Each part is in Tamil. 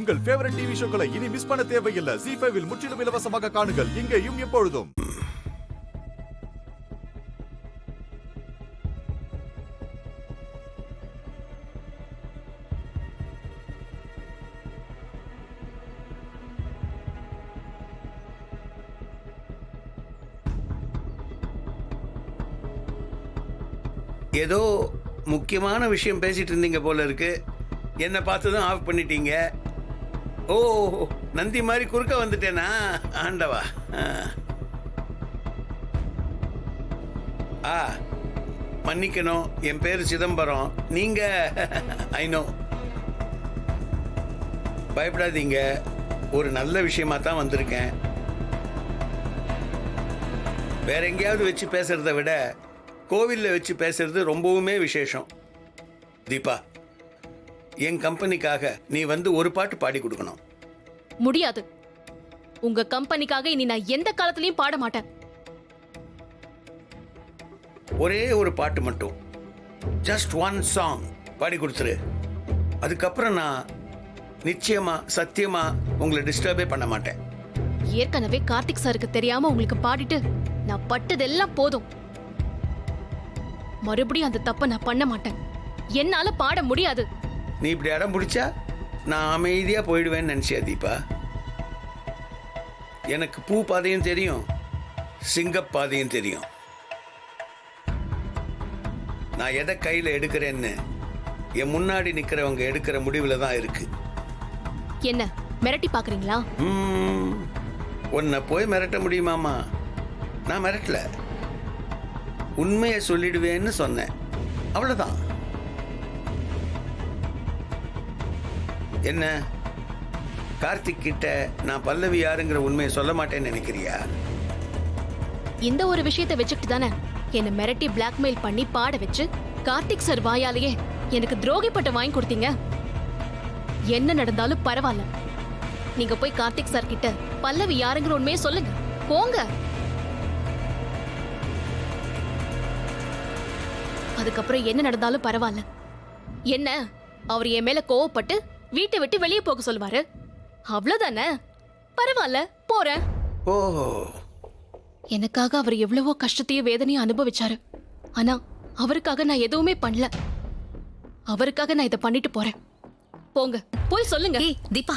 உங்கள் ஃபேவரட் டிவி ஷோக்களை இனி மிஸ் பண்ண தேவையில்லை. ZEE5 இல் முற்றிலும் இலவசமாக காணுங்கள், இங்கேயும் எப்பொழுதும். ஏதோ முக்கியமான விஷயம் பேசிட்டு இருந்தீங்க போல இருக்கு. என்னை பார்த்ததும் ஆஃப் பண்ணிட்டீங்க. ஓ, நந்தி மாதிரி குறுக்க வந்துட்டேனா? ஆண்டவா. மன்னிக்கணும், என் பேர் சிதம்பரம். நீங்க ஐநோ. பயப்படாதீங்க, ஒரு நல்ல விஷயமா தான் வந்திருக்கேன். வேற எங்கேயாவது வச்சு பேசுறத விட கோவிலில் வச்சு பேசுறது ரொம்பவுமே விசேஷம். தீபா, என் கம்பெனிக்காக நீ வந்து ஒரு பாட்டு பாடி கொடுக்கணும். முடியாது. உங்க கம்பெனிக்காக இனி நான் எந்த காலத்திலயும் பாட மாட்டேன். ஒரே ஒரு பாட்டு மட்டும், ஜஸ்ட் ஒன் சாங் பாடி கொடுத்துரு. அதுக்கப்புறம் நான் நிச்சயமா சத்தியமா உங்களை டிஸ்டர்பே பண்ண மாட்டேன். ஏற்கனவே கார்த்திக் சாருக்கு தெரியாம உங்களுக்கு பாடிட்டு நான் பட்டதெல்லாம் போதும். மறுபடியும் அந்த தப்ப நான் பண்ண மாட்டேன். என்னால பாட முடியாது. நீ இப்படி அடம் பிடிச்சா நான் அமைதியா போயிடுவேன்னு நினைச்சியா தீபா? எனக்கு பூ பாதையும் தெரியும், சிங்கப்பாதையும் தெரியும். நான் எதை கையில எடுக்கிறேன்னு என் முன்னாடி நிக்கிறவங்க எடுக்கிற முடிவுல தான் இருக்கு. என்ன மிரட்டி பாக்குறீங்களா? உன்னை போய் மிரட்ட முடியுமாமா? நான் மிரட்டல, உண்மையை சொல்லிடுவேன்னு சொன்னேன், அவ்வளவுதான். என்ன, கார்த்திக் கிட்ட நான் பல்லவி யாருங்கிற உண்மையை சொல்ல மாட்டேன்னு நினைக்கிறியா? இந்த ஒரு விஷயத்தை வச்சுக்கிட்டு தானே என்ன மிரட்டி பிளாக்மெயில் பண்ணி பாட வச்சு கார்த்திக் சார் வாயாலேயே எனக்கு துரோகி பட்டம் வாங்கி கொடுத்தீங்க. என்ன நடந்தாலும் பரவாயில்ல, நீங்க போய் கார்த்திக் சார் கிட்ட பல்லவி யாருங்கிற உண்மையை சொல்லுங்க. போங்க. அதுக்கப்புறம் என்ன நடந்தாலும் பரவாயில்ல. என்ன, அவர் என் மேல கோவப்பட்டு வீட்டை விட்டு வெளியே போக சொல்லுவாரு, அவ்வளவுதானே? பரவாயில்ல, போறேன். ஓ, எனக்காக அவர் எவ்வளவோ கஷ்டத்தையும் வேதனையும் அனுபவிச்சாரு. ஆனா அவருக்காக நான் எதுவுமே பண்ணல. அவருக்காக நான் இதை பண்ணிட்டு போறேன். போங்க, போய் சொல்லுங்க. தீபா,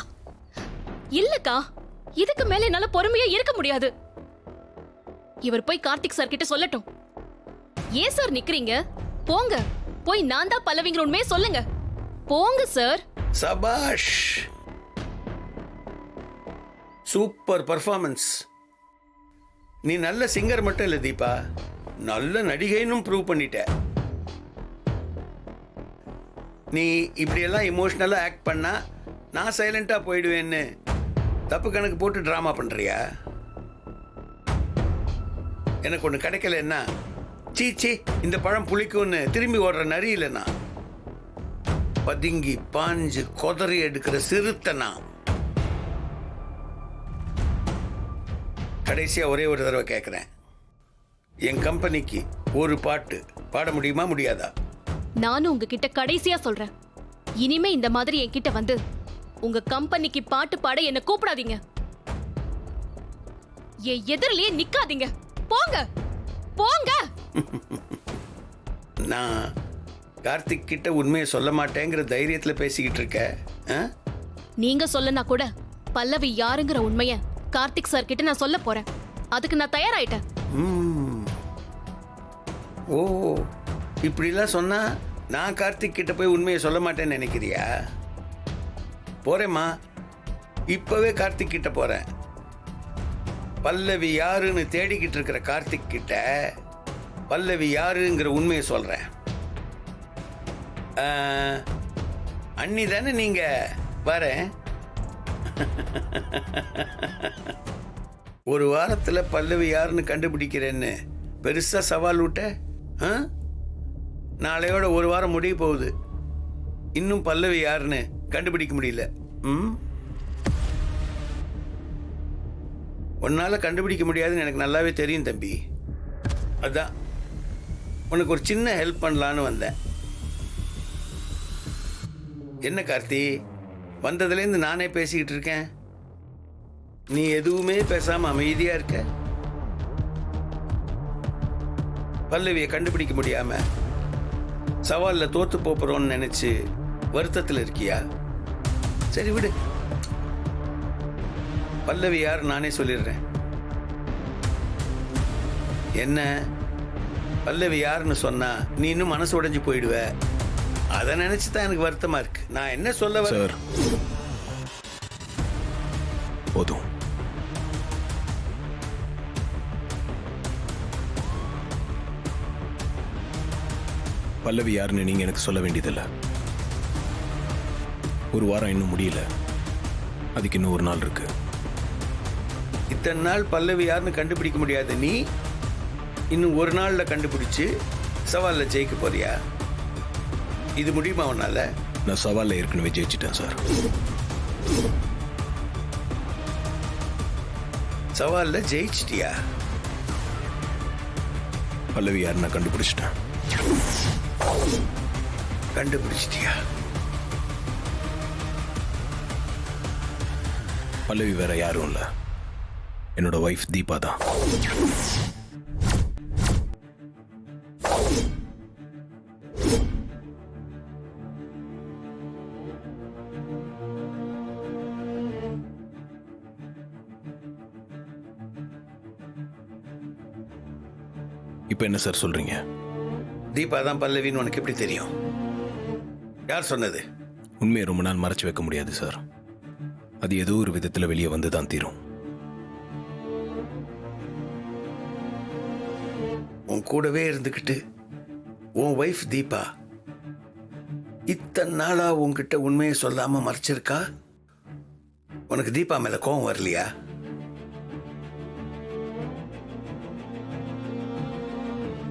இல்லக்கா, இதுக்கு மேல என்னால பொறுமையா இருக்க முடியாது. இவர் போய் கார்த்திக் சார் கிட்ட சொல்லட்டும். ஏன் சார் நிக்கிறீங்க? போங்க, போய் நான் தான் பல்லவிங்கிற உண்மையை சொல்லுங்க. போங்க சார். சபாஷ், சூப்பர் பர்ஃபார்மன்ஸ். நீ நல்ல சிங்கர் மட்டும் இல்ல தீபா, நல்ல நடிகைன்னு ப்ரூவ் பண்ணிட்ட. நீ இப்படியெல்லாம் இமோஷனலா ஆக்ட் பண்ணா நான் சைலண்டா போயிடுவேன்னு தப்பு கணக்கு போட்டு டிராமா பண்றியா? எனக்கு ஒன்று கிடைக்கலன்னா சீச்சி இந்த பழம் புளிக்கும்னு திரும்பி ஓடுற நரி இல்லைன்னா, பதுங்கி பாஞ்சு கொதறி எடுக்கிற சிறுத்தனா. கடைசியா ஒரே ஒரு தடவை கேட்கிறேன், என் கம்பெனிக்கு ஒரு பாட்டு பாட முடியுமா முடியாதா? நானும் உங்ககிட்ட கடைசியா சொல்றேன், இனிமே இந்த மாதிரி என்கிட்ட வந்து உங்க கம்பெனிக்கு பாட்டு பாட என்ன கூப்பிடாதீங்க. என் எதிரிலேயே நிக்காதீங்க. போங்க போங்க. நான் கார்த்திக் கிட்ட உண்மையை சொல்ல மாட்டேங்கிற தைரியத்துல பேசிக்கிட்டு இருக்க. நீங்க சொல்லனா கூட பல்லவி யாருங்கிற உண்மைய கார்த்திக் சார் கிட்ட நான் சொல்ல போறேன். அதுக்கு நான் தயாராயிட்டேன். ஓ, இப்படிலாம் சொன்னா நான் கார்த்திக் கிட்ட போய் உண்மையை சொல்ல மாட்டேன்னு நினைக்கிறியா? போறேம்மா, இப்பவே கார்த்திக் கிட்ட போறேன். பல்லவி யாருன்னு தேடிக்கிட்டு இருக்கிற கார்த்திக் கிட்ட பல்லவி யாருங்கிற உண்மையை சொல்றேன். அண்ணி தானே நீங்க? வரேன். ஒரு வாரத்துல பல்லவி யாருன்னு கண்டுபிடிக்கிறேன்னு பெருசா சவால் விட்ட. நாளையோட ஒரு வாரம் முடிய போகுது, இன்னும் பல்லவி யாருன்னு கண்டுபிடிக்க முடியல. உன்னால கண்டுபிடிக்க முடியாதுன்னு எனக்கு நல்லாவே தெரியும் தம்பி. அதான் உனக்கு ஒரு சின்ன ஹெல்ப் பண்ணலான்னு வந்தேன். என்ன கார்த்தி, வந்ததுலேருந்து நானே பேசிக்கிட்டு இருக்கேன், நீ எதுவுமே பேசாம அமைதியா இருக்க. பல்லவியை கண்டுபிடிக்க முடியாம சவாலில் தோத்து போறோம்னு நினைச்சு வருத்தத்தில் இருக்கியா? சரி விடு, பல்லவி யார் நானே சொல்லிடுறேன். என்ன, பல்லவி யாருன்னு சொன்னா நீ இன்னும் மனசு உடைஞ்சு போயிடுவ. அதை நினைச்சு தான் எனக்கு வருத்தமா இருக்கு. நான் என்ன சொல்ல சார், போதும். பல்லவி யாருன்னு நீங்க எனக்கு சொல்ல வேண்டியதில்லை. ஒரு வாரம் இன்னும் முடியல, அதுக்கு இன்னும் ஒரு நாள் இருக்கு. இத்தனை நாள் பல்லவி யாருன்னு கண்டுபிடிக்க முடியாத நீ இன்னும் ஒரு நாள்ல கண்டுபிடிச்சு சவாலில் ஜெயிக்க போறியா? இது முடியுமா உன்னால? நான் சவாலில் ஏற்கனவே ஜெயிச்சிட்டேன் சார். சவாலில் ஜெயிச்சிட்டியா? பல்லவி யார் நான் கண்டுபிடிச்சிட்டேன். கண்டுபிடிச்சிட்டியா? பல்லவி வேற யாரும் இல்ல, என்னோட வைஃப் தீபா தான். இப்ப என்ன சார் சொல்றீங்க? தீபா தான் பல்லவின்னு உனக்கு எப்படி தெரியும்? யார் சொன்னது? உண்மையை ரொம்ப நாள் மறைச்சு வைக்க முடியாது சார். அது ஏதோ ஒரு விதத்துல வெளியே வந்து தான் தீரும். உன் கூடவே இருந்துக்கிட்டு உன் வைஃப் தீபா இத்தனை நாளா உன்கிட்ட உண்மையை சொல்லாம மறைச்சிருக்கா. உனக்கு தீபா மேல கோபம் வரலையா?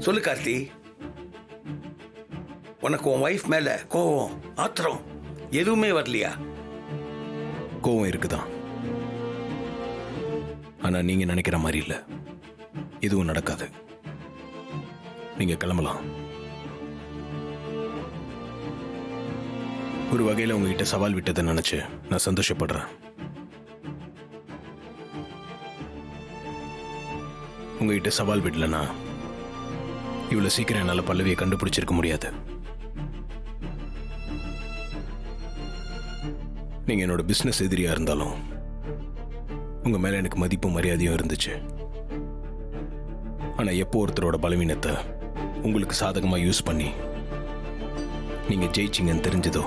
சொல்லு கார்த்தி, உனக்கு உன் வைஃப் மேல கோபம், ஆத்திரம் எதுவுமே வரலையா? கோவம் இருக்குதான், ஆனா நீங்க நினைக்கிற மாதிரி இல்ல. எதுவும் நடக்காது. நீங்க கிளம்பலாம். ஒரு வகையில உங்ககிட்ட சவால் விட்டதை நினைச்சு நான் சந்தோஷப்படுறேன். உங்ககிட்ட சவால் விடலனா இவ்வளவு சீக்கிரம் என்னால பல்லவியை கண்டுபிடிச்சிருக்க முடியாது. நீங்க என்னோட பிசினஸ் எதிரியா இருந்தாலும் உங்க மேல எனக்கு மதிப்பும் மரியாதையும் இருந்துச்சு. ஆனா எப்போ ஒருத்தரோட பலவீனத்தை உங்களுக்கு சாதகமா யூஸ் பண்ணி நீங்க ஜெயிச்சிங்கன்னு தெரிஞ்சதோ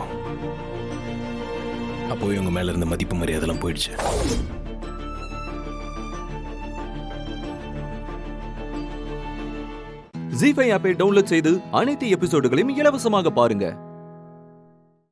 அப்போவே உங்க மேல இருந்த மதிப்பு மரியாதைலாம் போயிடுச்சு. ஜீ5 ஆப்பை டவுன்லோட் செய்து அனைத்து எபிசோடுகளையும் இலவசமாக பாருங்க.